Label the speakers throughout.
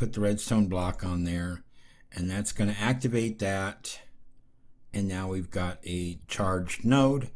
Speaker 1: put the redstone block on there, and that's going to activate that. And now we've got a charged node.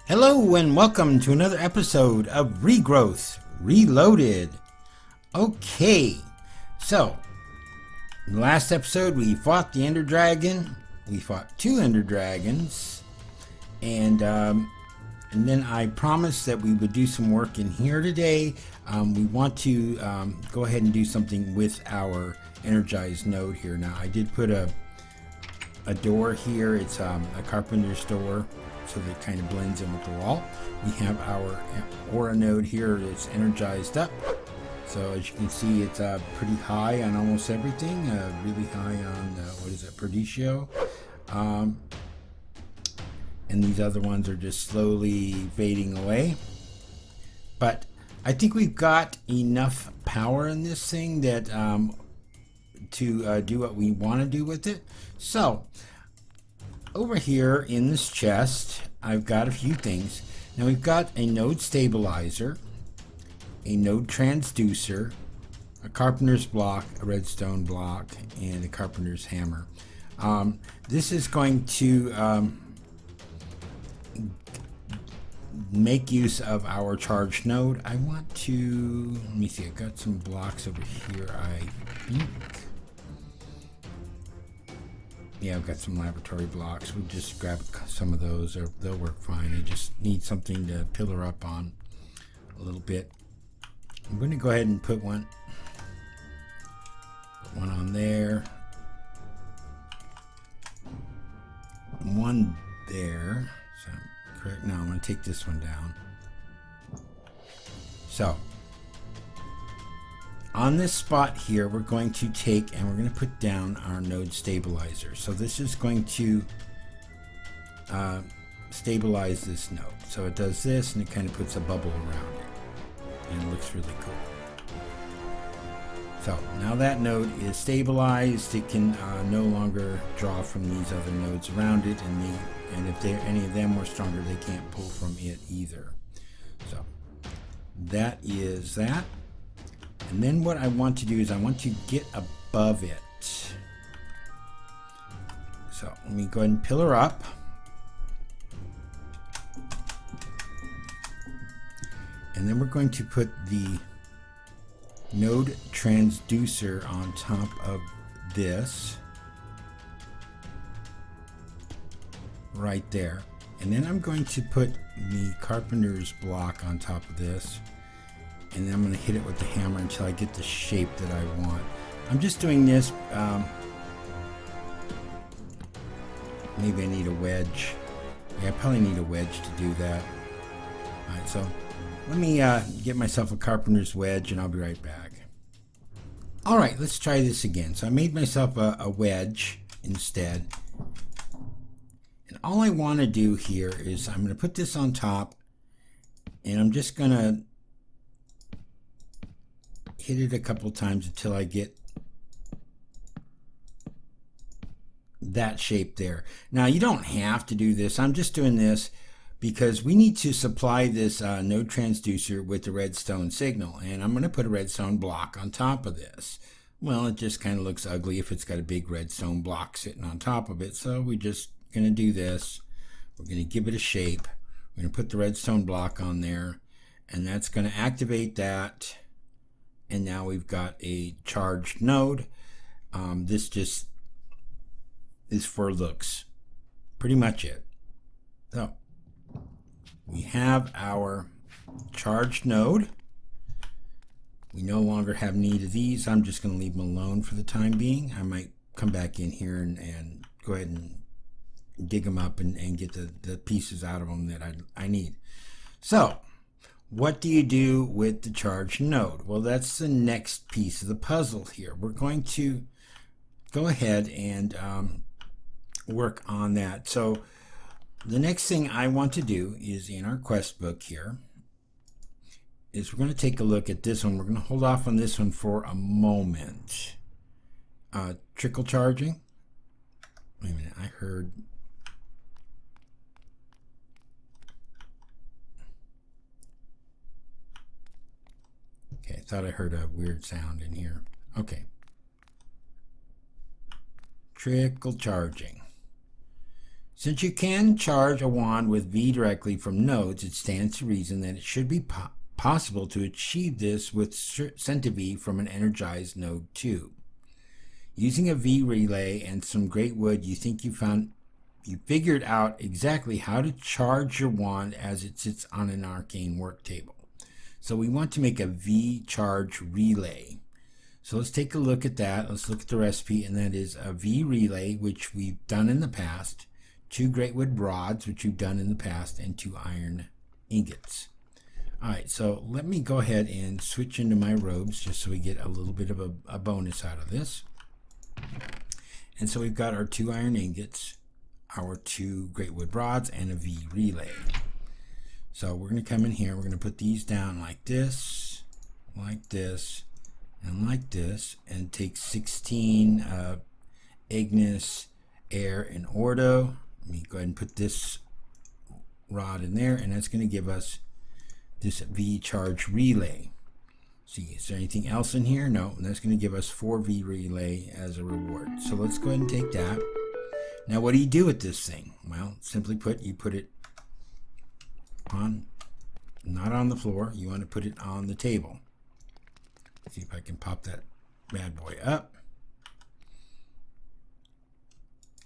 Speaker 1: Hello and welcome to another episode of Regrowth Reloaded. Okay, so in the last episode we fought the Ender Dragon. We fought 2 Ender Dragons, and then I promised that we would do some work in here today. We want to go ahead and do something with our Energized node here. Now I did put a door here. It's a carpenter's door, so that it kind of blends in with the wall. We have our Aura node here that's energized up. So as you can see, it's pretty high on almost everything. Really high on, what is it, Perdicio. And these other ones are just slowly fading away. But I think we've got enough power in this thing that to do what we want to do with it. So over here in this chest, I've got a few things. Now we've got a node stabilizer, a node transducer, a carpenter's block, a redstone block, and a carpenter's hammer. This is going to make use of our charged node. I want to, let me see, I've got some blocks over here, I think. Yeah, I've got some laboratory blocks. We'll just grab some of those, or they'll work fine. I just need something to pillar up on a little bit. I'm going to go ahead and put one on there, one there. So correct. No, I'm going to take this one down. So on this spot here, we're going to take and we're going to put down our node stabilizer. So this is going to stabilize this node. So it does this, and it kind of puts a bubble around it, and it looks really cool. So now that node is stabilized, it can no longer draw from these other nodes around it, and if any of them were stronger, they can't pull from it either. So that is that. And then what I want to do is I want to get above it. So let me go ahead and pillar up. And then we're going to put the node transducer on top of this. Right there. And then I'm going to put the carpenter's block on top of this. And then I'm going to hit it with the hammer until I get the shape that I want. I'm just doing this. Maybe I need a wedge. Yeah, I probably need a wedge to do that. Alright, so let me get myself a carpenter's wedge, and I'll be right back. Alright, let's try this again. So I made myself a wedge instead. And all I want to do here is I'm going to put this on top, and I'm just going to hit it a couple times until I get that shape there. Now you don't have to do this. I'm just doing this because we need to supply this node transducer with the redstone signal, and I'm going to put a redstone block on top of this. Well, it just kind of looks ugly if it's got a big redstone block sitting on top of it, so we're just going to do this. We're going to give it a shape. We're going to put the redstone block on there, and that's going to activate that. And now we've got a charged node. This just is for looks. Pretty much it. So we have our charged node. We no longer have need of these. I'm just going to leave them alone for the time being. I might come back in here and go ahead and dig them up and get the pieces out of them that I need. So what do you do with the charged node? Well, that's the next piece of the puzzle here. We're going to go ahead and work on that. So the next thing I want to do is in our quest book here is we're going to take a look at this one. We're going to hold off on this one for a moment. Trickle charging. Wait a minute, I heard... Okay, I thought I heard a weird sound in here. Okay. Trickle charging. Since you can charge a wand with V directly from nodes, it stands to reason that it should be possible to achieve this with CentiV from an energized node too. Using a V relay and some great wood, you think you figured out exactly how to charge your wand as it sits on an arcane work table. So we want to make a V charge relay. So let's take a look at that. Let's look at the recipe, and that is a V relay, which we've done in the past, 2 great wood rods, which we've done in the past, and 2 iron ingots. All right, so let me go ahead and switch into my robes just so we get a little bit of a bonus out of this. And so we've got our 2 iron ingots, our 2 great wood rods, and a V relay. So we're going to come in here, we're going to put these down like this, and like this, and take 16 Ignis, Air, and Ordo. Let me go ahead and put this rod in there, and that's going to give us this V charge relay. See, is there anything else in here? No, and that's going to give us 4 V relay as a reward. So let's go ahead and take that. Now what do you do with this thing? Well, simply put, you put it on, not on the floor, you want to put it on the table. Let's see if I can pop that bad boy up.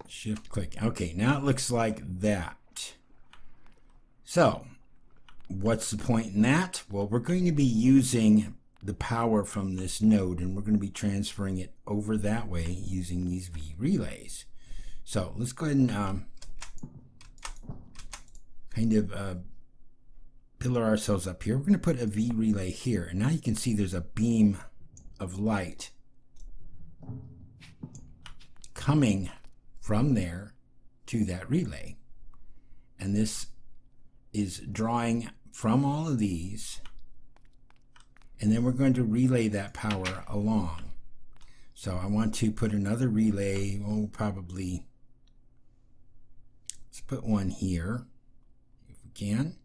Speaker 1: Shift click. Okay, now it looks like that. So what's the point in that? Well, we're going to be using the power from this node, and we're going to be transferring it over that way using these V relays. So let's go ahead and kind of pillar ourselves up here. We're going to put a V relay here, and now you can see there's a beam of light coming from there to that relay, and this is drawing from all of these, and then we're going to relay that power along. So I want to put another relay, probably let's put one here if we can.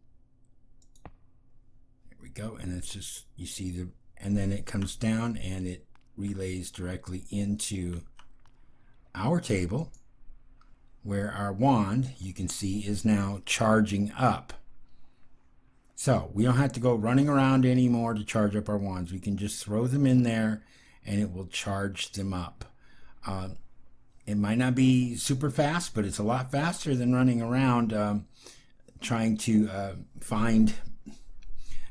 Speaker 1: Go, and it's just, you see and then it comes down and it relays directly into our table, where our wand, you can see, is now charging up. So we don't have to go running around anymore to charge up our wands. We can just throw them in there and it will charge them up. It might not be super fast, but it's a lot faster than running around trying to find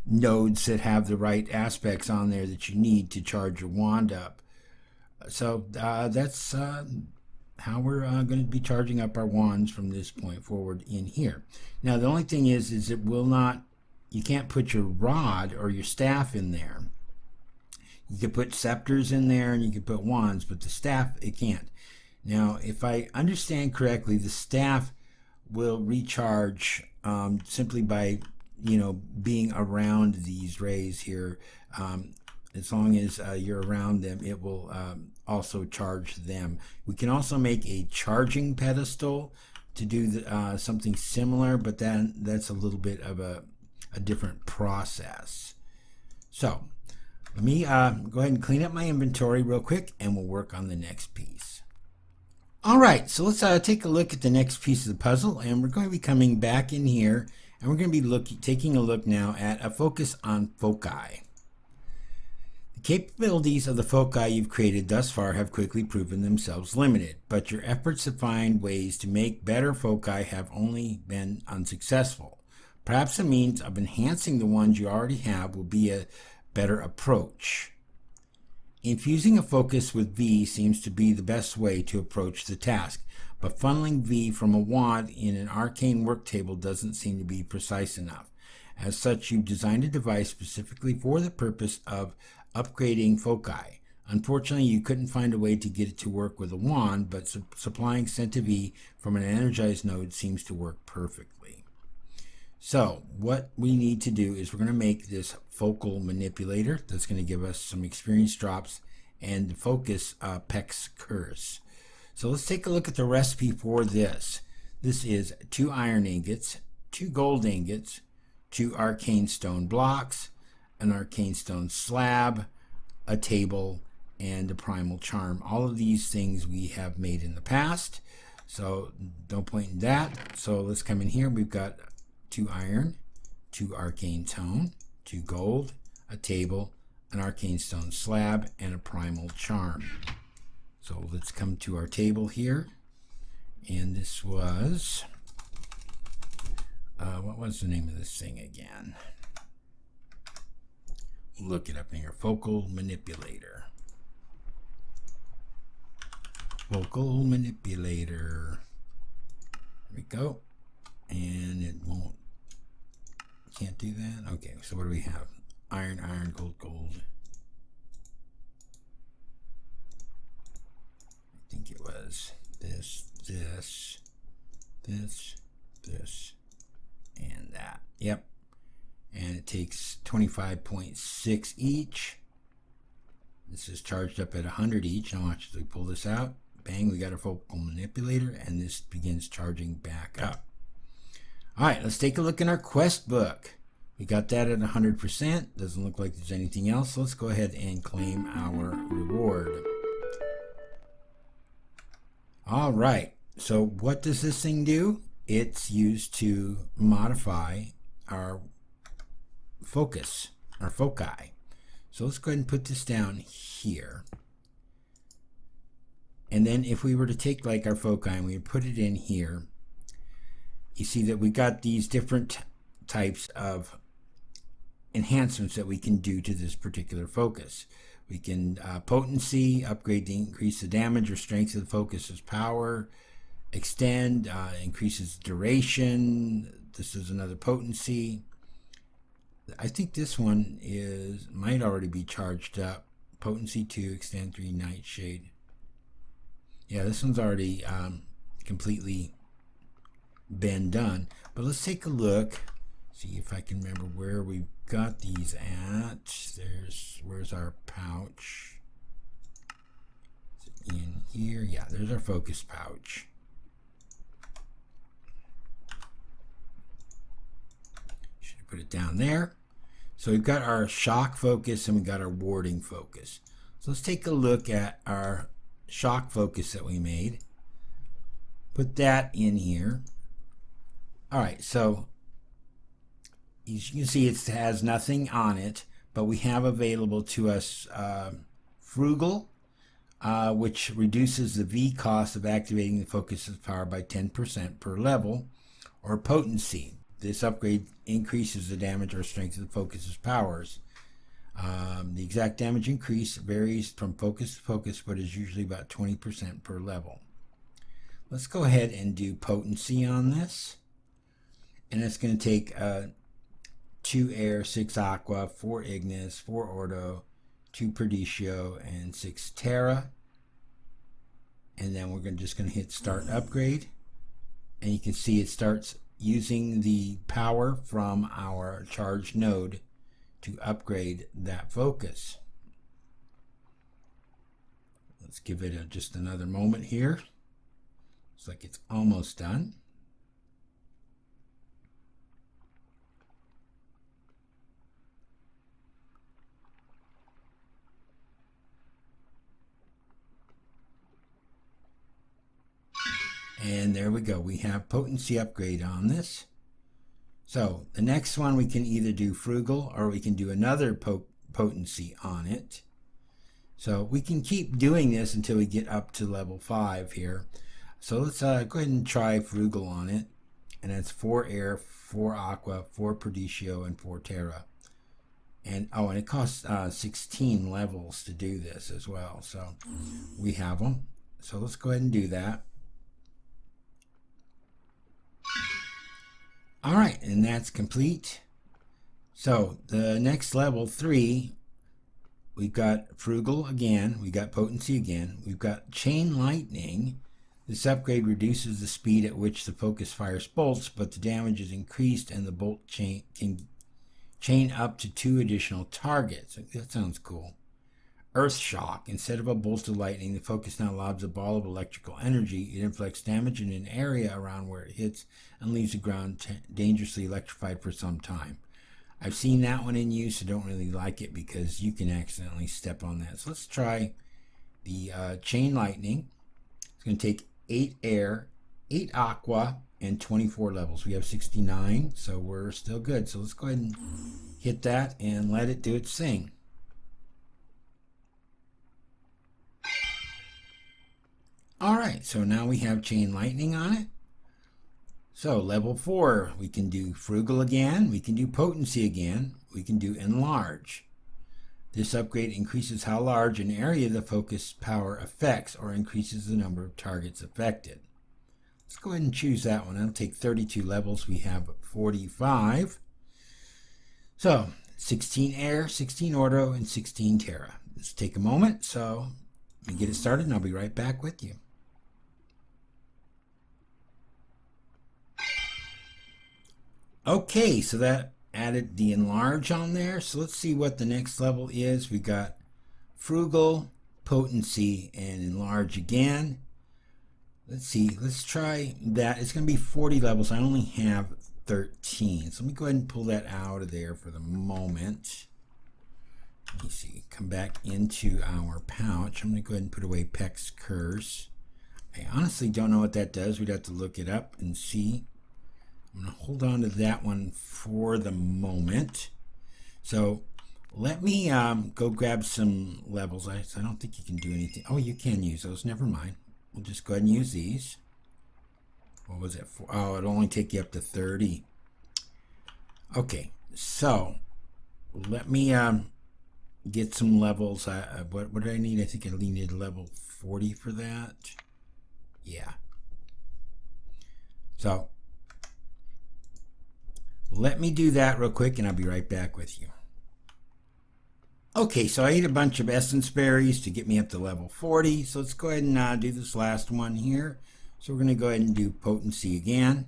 Speaker 1: nodes that have the right aspects on there that you need to charge your wand up. So that's how we're going to be charging up our wands from this point forward in here. Now the only thing is it will not, you can't put your rod or your staff in there. You could put scepters in there and you could put wands, but the staff, it can't. Now if I understand correctly, the staff will recharge simply by being around these rays here. As long as you're around them, it will also charge them. We can also make a charging pedestal to do something similar, but then that's a little bit of a different process. So let me go ahead and clean up my inventory real quick, and we'll work on the next piece. All right, so let's take a look at the next piece of the puzzle, and we're going to be coming back in here, and we're going to be taking a look now at a focus on foci. The capabilities of the foci you've created thus far have quickly proven themselves limited, but your efforts to find ways to make better foci have only been unsuccessful. Perhaps a means of enhancing the ones you already have will be a better approach. Infusing a focus with V seems to be the best way to approach the task, but funneling V from a wand in an arcane work table doesn't seem to be precise enough. As such, you've designed a device specifically for the purpose of upgrading foci. Unfortunately, you couldn't find a way to get it to work with a wand, but supplying CentiV from an energized node seems to work perfectly. So what we need to do is we're going to make this focal manipulator that's going to give us some experience drops and focus PEX curse. So let's take a look at the recipe for this. This is 2 iron ingots, 2 gold ingots, 2 arcane stone blocks, an arcane stone slab, a table, and a primal charm. All of these things we have made in the past, so no point in that. So let's come in here. We've got 2 iron, 2 arcane stone, 2 gold, a table, an arcane stone slab, and a primal charm. So let's come to our table here, and this was what was the name of this thing again? Look it up in here. Focal manipulator. Focal manipulator. There we go. And it won't. Can't do that. Okay, so what do we have? Iron, iron, gold, gold. I think it was this, this, this, this, and that. Yep. And it takes 25.6 each. This is charged up at 100 each. I'll actually pull this out. Bang, we got a focal manipulator, and this begins charging back up. All right, let's take a look in our quest book. We got that at 100%. Doesn't look like there's anything else. So let's go ahead and claim our reward. All right, so what does this thing do? It's used to modify our focus, our foci. So let's go ahead and put this down here. And then if we were to take like our foci and we put it in here, you see that we got these different types of enhancements that we can do to this particular focus. We can potency, upgrade to increase the damage or strength of the focus's power, extend, increases duration. This is another potency. I think this one might already be charged up. Potency 2, extend 3, nightshade. Yeah, this one's already completely been done. But let's take a look. See if I can remember where we got these at. Where's our pouch? Is it in here? Yeah, there's our focus pouch. Should have put it down there. So we've got our shock focus and we got our warding focus. So let's take a look at our shock focus that we made. Put that in here. All right, so you can see it has nothing on it, but we have available to us Frugal, which reduces the V cost of activating the focus's power by 10% per level, or Potency. This upgrade increases the damage or strength of the focus's powers. The exact damage increase varies from focus to focus, but is usually about 20% per level. Let's go ahead and do Potency on this. And it's going to take 2 air, 6 aqua, 4 ignis, 4 ordo, 2 perdicio, and 6 terra. And then we're just going to hit start upgrade. And you can see it starts using the power from our charge node to upgrade that focus. Let's give it just another moment here. Looks like it's almost done. And there we go. We have potency upgrade on this. So the next one we can either do Frugal or we can do another potency on it. So we can keep doing this until we get up to level 5 here. So let's go ahead and try Frugal on it. And that's 4 air, 4 aqua, 4 perdicio, and 4 terra. And oh, and it costs 16 levels to do this as well. So we have them. So let's go ahead and do that. All right, and that's complete. So the next level 3, we've got Frugal again, we got Potency again, we've got Chain Lightning, This upgrade reduces the speed at which the focus fires bolts, but the damage is increased and the bolt chain can chain up to 2 additional targets. That sounds cool. Earth Shock. Instead of a bolt of lightning, the focus now lobs a ball of electrical energy. It inflicts damage in an area around where it hits and leaves the ground dangerously electrified for some time. I've seen that one in use. I don't really like it because you can accidentally step on that. So let's try the Chain Lightning. It's going to take 8 air, 8 aqua, and 24 levels. We have 69, so we're still good. So let's go ahead and hit that and let it do its thing. Alright, so now we have Chain Lightning on it. So level 4, we can do Frugal again, we can do Potency again, we can do Enlarge. This upgrade increases how large an area the focus power affects or increases the number of targets affected. Let's go ahead and choose that one. That'll take 32 levels. We have 45. So 16 air, 16 ordo, and 16 terra. Let's take a moment. So let me get it started and I'll be right back with you. Okay, so that added the Enlarge on there. So let's see what the next level is. We got Frugal, Potency, and Enlarge again. Let's see, let's try that. It's going to be 40 levels. I only have 13. So let me go ahead and pull that out of there for the moment. Let me see, come back into our pouch. I'm going to go ahead and put away Peck's Curse. I honestly don't know what that does. We'd have to look it up and see. I'm going to hold on to that one for the moment. So let me go grab some levels. I don't think you can do anything. Oh, you can use those. Never mind. We'll just go ahead and use these. What was it for? Oh, it'll only take you up to 30. Okay, so let me get some levels. What did I need? I think I needed level 40 for that. Yeah. So let me do that real quick and I'll be right back with you. Okay, so I ate a bunch of essence berries to get me up to level 40. So let's go ahead and do this last one here. So we're going to go ahead and do Potency again.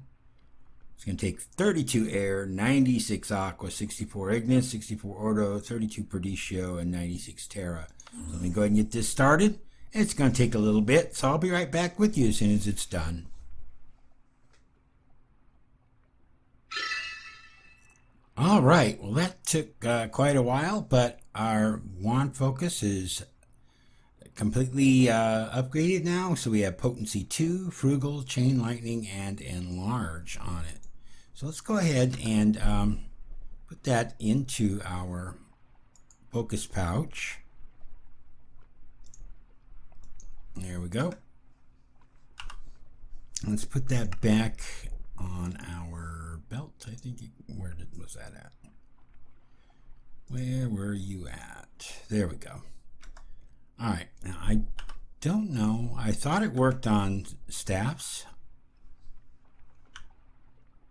Speaker 1: It's going to take 32 air, 96 aqua, 64 ignis, 64 ordo, 32 perdicio, and 96 terra. So let me go ahead and get this started. It's going to take a little bit, so I'll be right back with you as soon as it's done. All right, well that took quite a while, but our wand focus is completely upgraded now. So we have Potency 2, Frugal, Chain Lightning, and Enlarge on it. So let's go ahead and put that into our focus pouch. There we go. Let's put that back on our belt. I think where was that at? Where were you at? There we go. All right, now I don't know. I thought it worked on staffs.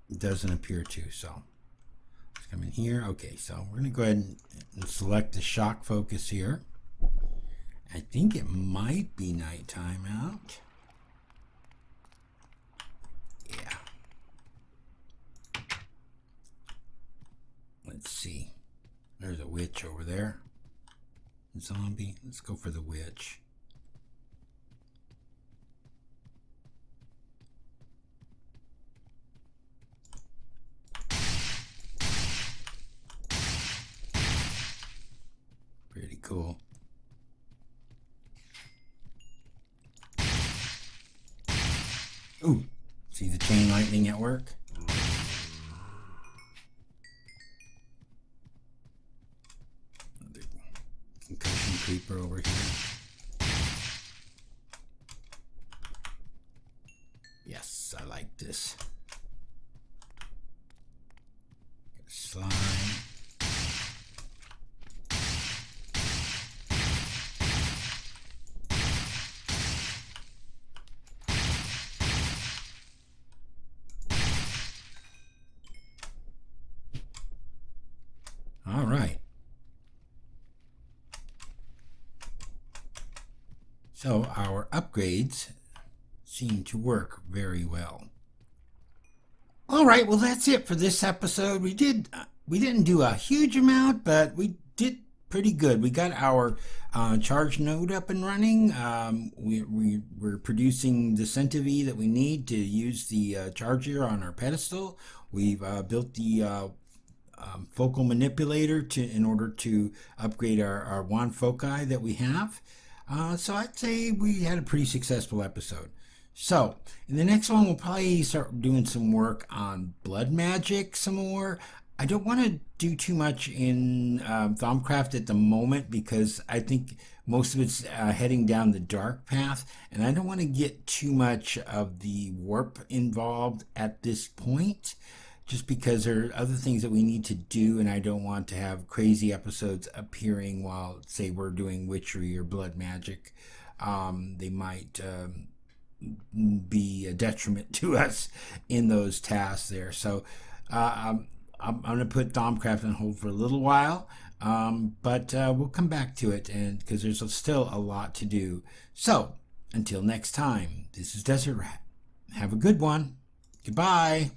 Speaker 1: It doesn't appear to, so let's come in here. Okay, so we're gonna go ahead and select the shock focus here. I think it might be nighttime out. Yeah. Let's see. There's a witch over there. A zombie. Let's go for the witch. Pretty cool. Ooh, see the chain lightning at work? Another concussion creeper over here. Yes, I like this. Slime. All right. So our upgrades seem to work very well. All right, well, that's it for this episode. We didn't do a huge amount, but we did pretty good. We got our charge node up and running. We're producing the CentiV that we need to use the charger on our pedestal. We've built the focal manipulator in order to upgrade our wand foci that we have. So I'd say we had a pretty successful episode. So in the next one, we'll probably start doing some work on blood magic some more. I don't want to do too much in Thaumcraft at the moment because I think most of it's heading down the dark path, and I don't want to get too much of the warp involved at this point, just because there are other things that we need to do, and I don't want to have crazy episodes appearing while, say, we're doing witchery or blood magic. They might be a detriment to us in those tasks there. So I'm going to put Thaumcraft on hold for a little while, but we'll come back to it, and because there's still a lot to do. So until next time, this is Desert Rat. Have a good one. Goodbye.